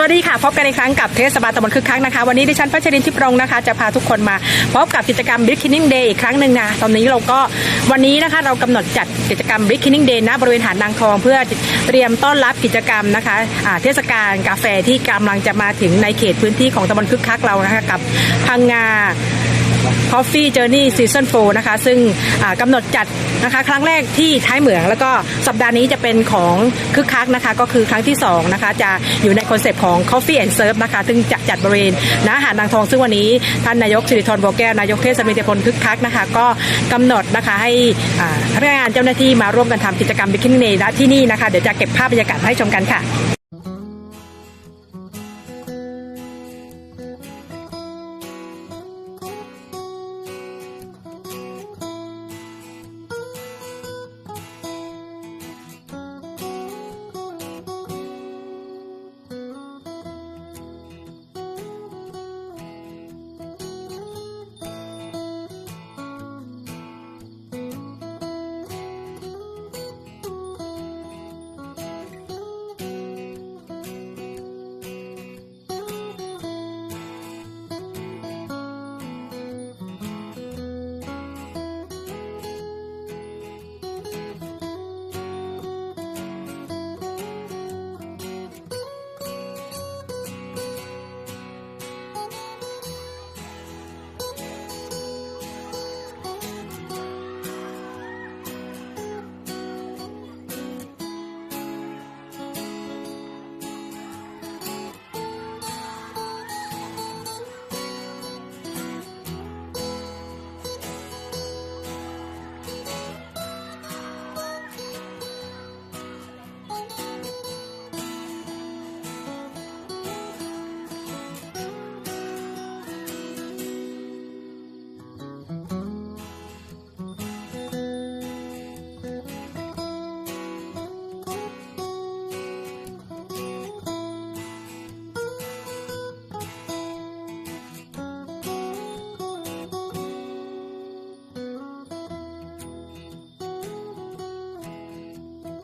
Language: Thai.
วัสดีค่ะพบกันอีกครั้งกับเทศบาลตำบลคึกคักนะคะวันนี้ดิฉันพัชรินทร์ทิพย์รงค์นะคะจะพาทุกคนมาพบกับกิจกรรม Beginning Day อีกครั้งหนึ่งนะตอนนี้เราก็วันนี้นะคะเรากำหนดจัดกิจกรรม Beginning Day ณบริเวณหาดนางทองเพื่อเตรียมต้อนรับกิจกรรมนะคะเทศกาลกาแฟที่กำลังจะมาถึงในเขตพื้นที่ของตำบลคึกคักเรานะคะกับพังงาCoffee Journey Season 4 นะคะซึ่งกำหนดจัดนะคะครั้งแรกที่ท้ายเหมืองแล้วก็สัปดาห์นี้จะเป็นของคึกคักนะคะก็คือครั้งที่2นะคะจะอยู่ในคอนเซปต์ของ Coffee and Serve นะคะซึ่งจะจัดบริเวณณหาดนางทองซึ่งวันนี้ท่านนายกสิริธร บัวแก้วนายกเทศมนตรีตำบลคึกคักนะคะก็กำหนดนะคะให้พนักงานเจ้าหน้าที่มาร่วมกันทำกิจกรรม Beginning Day ที่นี่นะคะเดี๋ยวจะเก็บภาพบรรยากาศให้ชมกันค่ะ